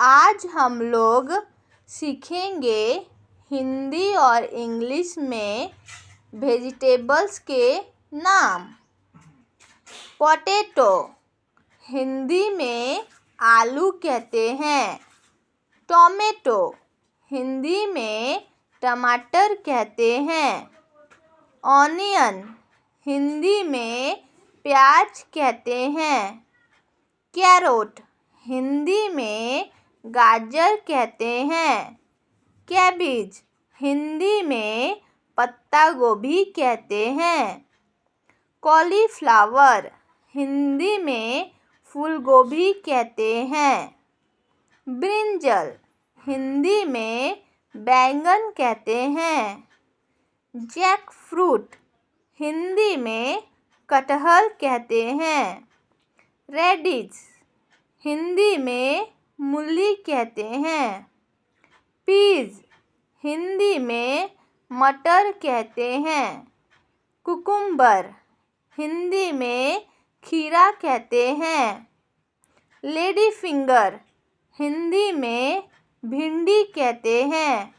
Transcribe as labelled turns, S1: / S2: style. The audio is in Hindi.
S1: आज हम लोग सीखेंगे हिंदी और इंग्लिश में वेजिटेबल्स के नाम। पोटैटो हिंदी में आलू कहते हैं। टोमेटो हिंदी में टमाटर कहते हैं। ऑनियन हिंदी में प्याज कहते हैं। कैरोट हिंदी में गाजर कहते हैं। कैबेज हिंदी में पत्ता गोभी कहते हैं। कॉलीफ्लावर हिंदी में फूल गोभी कहते हैं। ब्रिंजल हिंदी में बैंगन कहते हैं। जैकफ्रूट हिंदी में कटहल कहते हैं। रेडिश हिंदी में मूली कहते हैं। पीज हिंदी में मटर कहते हैं। कुकुम्बर हिंदी में खीरा कहते हैं। लेडी फिंगर हिंदी में भिंडी कहते हैं।